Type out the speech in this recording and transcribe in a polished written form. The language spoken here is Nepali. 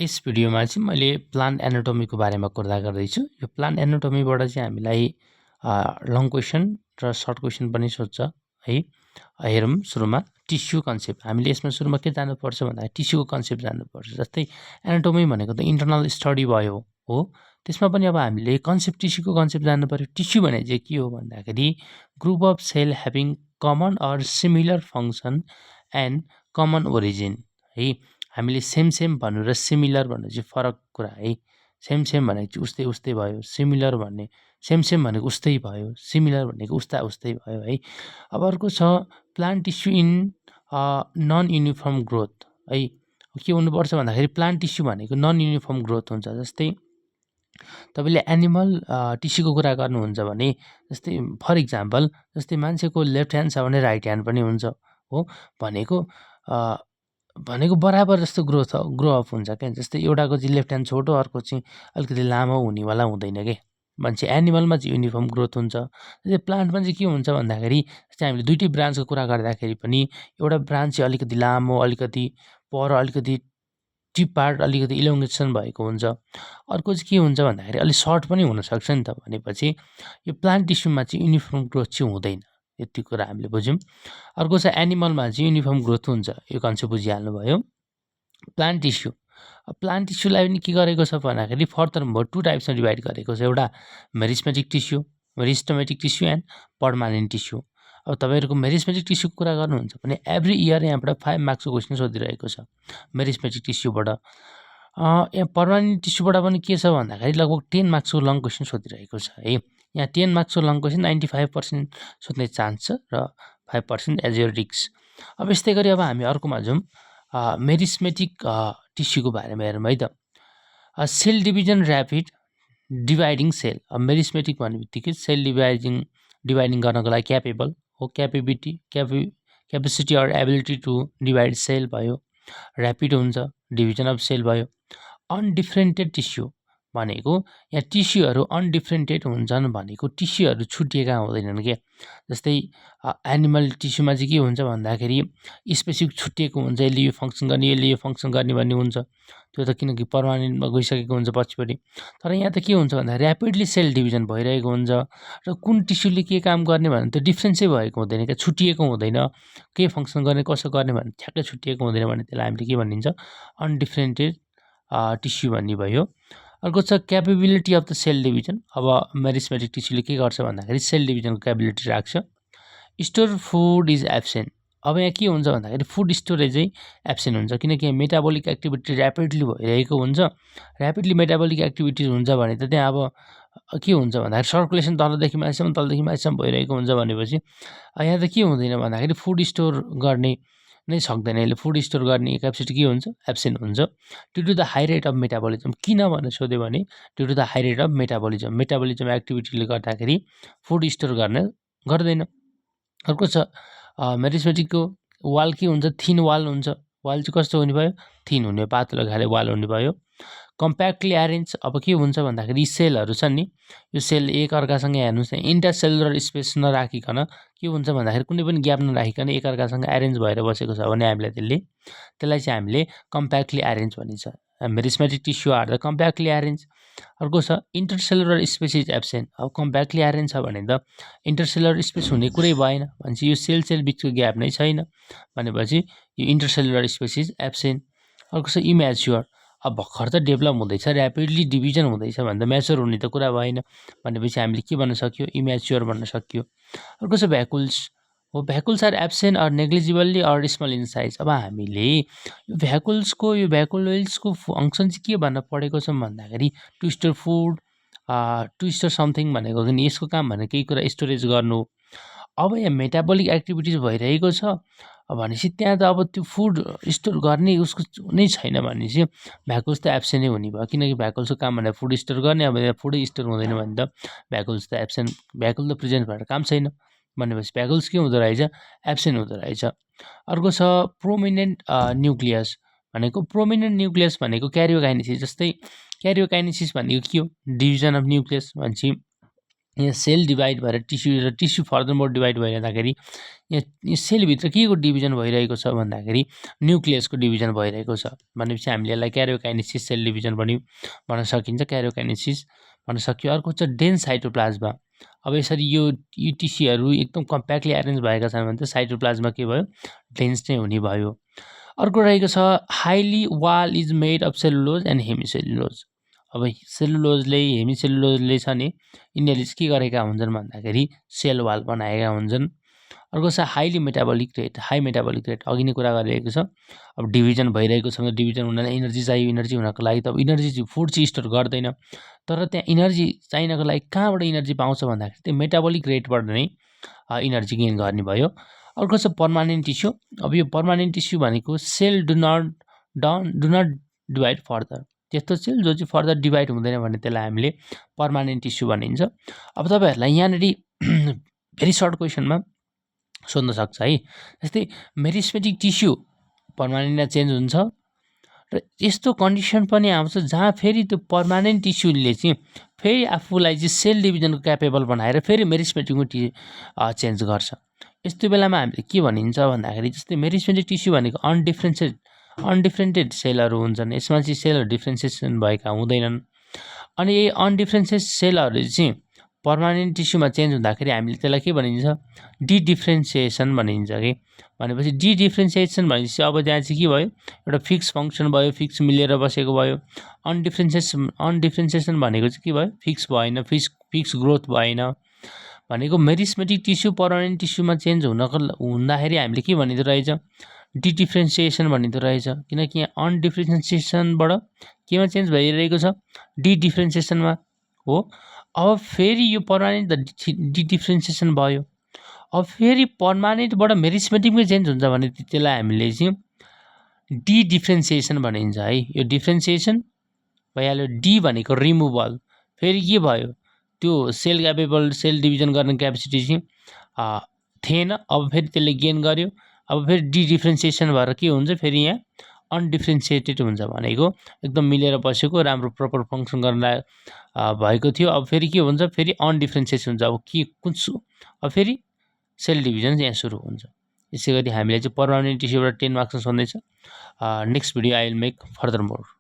यस भिडियोमा चाहिँ मैले प्लान्ट एनाटोमीको बारेमा कुरा गर्दैछु। यो प्लान्ट एनाटोमीबाट चाहिँ हामीलाई लङ क्वेसन र सर्ट क्वेसन पनि सोध्छ है। हेरौँ सुरुमा टिस्यु कन्सेप्ट। हामीले यसमा सुरुमा के जान्नुपर्छ भन्दा टिस्युको कन्सेप्ट जान्नुपर्छ। जस्तै एनाटोमी भनेको त इन्टरनल स्टडी भयो हो। त्यसमा पनि अब हामीले कन्सेप्ट टिस्युको कन्सेप्ट जान्नु पर्यो। टिस्यु भने चाहिँ के हो भन्दाखेरि group of cell having common or similar function and common origin है। हामीले सेम भन्नु र सिमिलर भन्नु चाहिँ फरक कुरा है। सेम भनेको चाहिँ उस्तै उस्तै भयो, सिमिलर भन्ने सेम भनेको उस्तै भयो, सिमिलर भनेको उस्तै भयो है। अब अर्को छ plant tissue in non uniform growth है। के हुनुपर्छ भन्दाखेरि प्लान्ट टिस्यु भनेको नन युनिफर्म ग्रोथ हुन्छ। जस्तै तपाईँले एनिमल टिस्युको कुरा गर्नुहुन्छ भने जस्तै फर इक्जाम्पल जस्तै मान्छेको लेफ्ट ह्यान्ड छ भने राइट ह्यान्ड पनि हुन्छ हो। भनेको बराबर जस्तो ग्रो अप हुन्छ क्या। जस्तै एउटाको चाहिँ लेफ्ट ह्यान्ड छोटो, अर्को चाहिँ अलिकति लामो हुनेवाला हुँदैन क्या। मान्छे एनिमलमा चाहिँ युनिफर्म ग्रोथ हुन्छ। जस्तै प्लान्टमा चाहिँ के हुन्छ भन्दाखेरि जस्तै हामीले दुइटै ब्रान्चको कुरा गर्दाखेरि पनि एउटा ब्रान्च चाहिँ अलिकति लामो, अलिकति पर, अलिकति टिप पार्ट अलिकति इलोङ्गेसन भएको हुन्छ। अर्को चाहिँ के हुन्छ भन्दाखेरि अलिक सर्ट पनि हुनसक्छ नि त। भनेपछि यो प्लान्ट टिस्युमा चाहिँ युनिफर्म ग्रोथ चाहिँ हुँदैन। यति कुरा हामीले बुझ्यौँ। अर्को छ एनिमलमा चाहिँ युनिफर्म ग्रोथ हुन्छ। यो कन्सेप्ट बुझिहाल्नु भयो। प्लान्ट टिस्यु, प्लान्ट टिस्युलाई पनि के गरेको छ भन्दाखेरि फर्दर मोर 2 टाइप्समा डिभाइड गरेको छ। एउटा meristematic tissue, meristematic tissue and permanent tissue. अब तपाईँहरूको मेरिस्मेटिक टिस्युको कुरा गर्नुहुन्छ भने एभ्री इयर यहाँबाट 5 मार्क्सको क्वेसन सोधिरहेको छ मेरिस्मेटिक टिस्युबाट। यहाँ पर्मानेन्ट टिस्युबाट पनि के छ भन्दाखेरि लगभग 10 मार्क्सको लङ क्वेसन सोधिरहेको छ है। यहाँ 10 मार्क्सको लङ क्वेसन 95% सोध्ने चान्स छ र 5% एज यो रिक्स। अब यस्तै गरी अब हामी अर्कोमा जाउँ। मेरिस्मेटिक टिस्युको बारेमा हेरौँ है त। Cell division rapid dividing cell. अब मेरिस्मेटिक भन्ने बित्तिकै सेल डिभाइडिङ गर्नको लागि क्यापेबल हो, capacity or ability to divide cell भयो। ऱ्यापिड हुन्छ, डिभिजन अफ सेल भयो। अनडिफ्रेन्टेड टिस्यु भनेको यहाँ टिस्युहरू अनडिफ्रेन्टेड हुन्छन् भनेको टिस्युहरू छुटिएका हुँदैनन् क्या। जस्तै एनिमल टिस्युमा चाहिँ के हुन्छ भन्दाखेरि स्पेसिफिक छुट्टिएको हुन्छ, यसले यो फङ्सन गर्ने, यसले यो फङ्सन गर्ने भन्ने हुन्छ। त्यो त किनकि पर्मानेन्टमा गइसकेको हुन्छ पछिपट्टि। तर यहाँ त के हुन्छ भन्दा ऱ्यापिडली सेल डिभिजन भइरहेको हुन्छ र कुन टिस्युले के काम गर्ने भने त्यो डिफ्रेन्सै भएको हुँदैन क्या, छुट्टिएको हुँदैन। के फङ्सन गर्ने, कसो गर्ने भने ठ्याक्कै छुट्टिएको हुँदैन भने त्यसलाई हामीले के भनिन्छ अनडिफ्रेन्टेड टिस्यु भन्ने भयो। अर्को छ capability of the cell division. अब मेरिस्मेटिक टिस्युले के गर्छ भन्दाखेरि सेल डिभिजनको क्यापेबिलिटी राख्छ। Store food is absent. अब यहाँ के हुन्छ भन्दाखेरि फुड स्टोरेजै एब्सेन्ट हुन्छ, किनकि मेटाबोलिक एक्टिभिटी ऱ्यापिडली भइरहेको हुन्छ। ऱ्यापिडली मेटाबोलिक एक्टिभिटिज हुन्छ भने त त्यहाँ अब के हुन्छ भन्दाखेरि सर्कुलेसन तलदेखि माथिसम्म भइरहेको हुन्छ भनेपछि यहाँ त के हुँदैन भन्दाखेरि फुड स्टोर गर्ने नै सक्दैन। यसले फुड स्टोर गर्ने क्यापेसिटी के हुन्छ एब्सेन्ट हुन्छ due to the high rate of metabolism. किन भनेर सोध्यो भने due to the high rate of metabolism एक्टिभिटीले गर्दाखेरि फुड स्टोर गर्दैन। अर्को छ मेरिस्मेटिकको वाल के हुन्छ थिन वाल हुन्छ। वाल चाहिँ कस्तो हुने भयो थिन हुने, पातलो खाले वाल हुने भयो। कम्प्याक्टली एरेन्ज। अब के हुन्छ भन्दाखेरि सेलहरू छन् नि, यो सेल एक अर्कासँग हेर्नुहोस् न इन्टरसेलुलर स्पेस नराखिकन के हुन्छ भन्दाखेरि कुनै पनि ग्याप नराखिकन एक अर्कासँग एरेन्ज भएर बसेको छ भने त्यसलाई चाहिँ हामीले कम्प्याक्टली एरेन्ज भनिन्छ। Meristematic tissue are the compactly arrange. अर्को छ इन्टरसेलुलर स्पेस इज एब्सेन्ट। अब कम्प्याक्टली एरेन्ज छ भने त इन्टरसेलुलर स्पेस हुने कुरै भएन भनेपछि यो सेल बिचको ग्याप नै छैन भनेपछि यो इन्टरसेलुलर स्पेस इज एब्सेन्ट। अर्को छ इम्याच्योर। अब भर्खर त डेभलप हुँदैछ, ऱ्यापिडली डिभिजन हुँदैछ भने त म्याच्योर हुने त कुरा भएन भनेपछि हामीले के भन्न सक्यो इम्याच्योर भन्न सक्यो। अर्को छ भ्याकुल्स हो। Vacuoles are absent or negligibly or small in size. अब हामीले यो भ्याकुल्सको फङ्सन चाहिँ के भन्न पढेको छौँ भन्दाखेरि to store food, to store something भनेको कि यसको काम भनेको केही कुरा स्टोरेज गर्नु। अब यहाँ मेटाबोलिक एक्टिभिटिज भइरहेको छ भनेपछि त्यहाँ त अब त्यो फुड स्टोर गर्ने उसको नै छैन भनेपछि भ्याकुल्स त एब्सेन्ट नै हुने भयो। किनकि भ्याकुल्सको काम भनेर फुड स्टोर गर्ने, अब यहाँ फुडै स्टोर हुँदैन भने त भ्याकुल्स त एब्सेन्ट, भ्याकुल त प्रेजेन्ट भएर काम छैन भनेपछि भ्याकुल्स के हुँदो रहेछ एब्सेन्ट हुँदो रहेछ। अर्को छ प्रोमिनेन्ट न्युक्लियस भनेको प्रोमिनेन्ट न्युक्लियस भनेको क्यारियोकाइनेसिस। जस्तै क्यारियोकाइनेसिस भनेको के हो डिभिजन अफ न्युक्लियस भनेपछि यहाँ सेल डिभाइड भएर टिस्यु र टिस्यु फर्दर मोर डिभाइड भइरहँदाखेरि यहाँ सेलभित्र के को डिभिजन भइरहेको छ भन्दाखेरि न्युक्लियसको डिभिजन भइरहेको छ भनेपछि हामीले यसलाई क्यारियोकाइनेसिस सेल डिभिजन भन्न सकिन्छ। क्यारियोकाइनेसिस भन्न सक्यो। अर्को छ डेन्स साइटोप्लाज्मा। अब यसरी यो टिस्युहरू एकदम कम्प्याक्टली एरेन्ज भएका छन् भने चाहिँ साइटोप्लाज्मा के भयो, डेन्स नै हुने भयो। अर्को रहेको छ highly wall is made of cellulose and hemicellulose. अब सेलुलोजले हेमिसेलुलोजले छ नि यिनीहरूले चाहिँ के गरेका हुन्छन् भन्दाखेरि सेल वाल बनाएका हुन्छन्। अर्को छ highly metabolic rate, high metabolic rate अघि नै कुरा गरिरहेको छ। अब डिभिजन भइरहेको छ भने डिभिजन हुनलाई इनर्जी चाहियो। इनर्जी हुनको लागि त अब इनर्जी चाहिँ फुड चाहिँ स्टोर गर्दैन, तर त्यहाँ इनर्जी चाहिनको लागि कहाँबाट इनर्जी पाउँछ भन्दाखेरि त्यो मेटाबोलिक रेटबाट नै इनर्जी गेन गर्ने भयो। अर्को छ पर्मानेन्ट टिस्यु। अब यो पर्मानेन्ट टिस्यु भनेको cell do not divide further. त्यस्तो सेल जो चाहिँ फर्दर डिभाइड हुँदैन भने त्यसलाई हामीले पर्मानेन्ट टिस्यु भनिन्छ। अब तपाईँहरूलाई यहाँनिर भेरी सर्ट क्वेसनमा सोध्न सक्छ है। जस्तै मेरिस्मेटिक टिस्यु पर्मानेन्टमा चेन्ज हुन्छ र यस्तो कन्डिसन पनि आउँछ जहाँ फेरि त्यो पर्मानेन्ट टिस्युले चाहिँ फेरि आफूलाई चाहिँ सेल डिभिजनको क्यापेबल बनाएर फेरि मेरिस्मेटिकमा चेन्ज गर्छ। यस्तो बेलामा हामीले के भनिन्छ भन्दाखेरि जस्तै मेरिस्मेटिक टिस्यु भनेको अनडिफ्रेन्टेड सेलहरू हुन्छन्। यसमा चाहिँ सेलहरू डिफ्रेन्सिएसन भएका हुँदैनन्। अनि यही अनडिफ्रेन्सिएट सेलहरू चाहिँ पर्मानेन्ट टिस्युमा चेन्ज हुँदाखेरि हामीले त्यसलाई के भनिन्छ, डिडिफ्रेन्सिएसन भनिन्छ कि। भनेपछि डिडिफ्रेन्सिएसन भनेपछि अब त्यहाँ चाहिँ के भयो, एउटा फिक्स फङ्सन भयो, फिक्स मिलेर बसेको भयो। अनडिफ्रेन्सिएसन भनेको चाहिँ के भयो, फिक्स भएन, फिक्स ग्रोथ भएन। भनेको मेरिस्मेटिक टिस्यु पर्मानेन्ट टिस्युमा चेन्ज हुँदाखेरि हामीले के भनिँदो रहेछ, डिडिफ्रेन्सिएसन भनिँदो रहेछ। किनकि यहाँ अनडिफ्रेन्सिएसनबाट केमा चेन्ज भइरहेको छ, डिडिफ्रेन्सिएसनमा हो। अब फेरि यो पर्मानेन्ट त डिडिफ्रेन्सिएसन भयो। अब फेरि पर्मानेन्टबाट मेरिस्मेटिकमै चेन्ज हुन्छ भने त्यसलाई हामीले चाहिँ डिडिफ्रेन्सिएसन भनिन्छ है। यो डिफ्रेन्सिएसन भइहाल्यो। डी भनेको रिमुभल, फेरि के भयो, त्यो सेल क्यापेबल सेल डिभिजन गर्ने क्यापेसिटी चाहिँ थिएन, अब फेरि त्यसले गेन गर्यो। अब फेरि डिडिफ्रेन्सिएसन भएर के हुन्छ, फेरि यहाँ अनडिफ्रेन्सिएटेड हुन्छ। भनेको एकदम मिलेर बसेको राम्रो प्रपर फङ्सन गर्न भएको थियो। अब फेरि के हुन्छ, फेरि अनडिफ्रेन्सिएसन हुन्छ। अब के अब फेरि सेल डिभिजन यहाँ सुरु हुन्छ। यसै गरी हामीले चाहिँ पर्मानेन्ट टिस्युबाट 10 मार्क्समा सोध्दैछ। Next video I will make further more.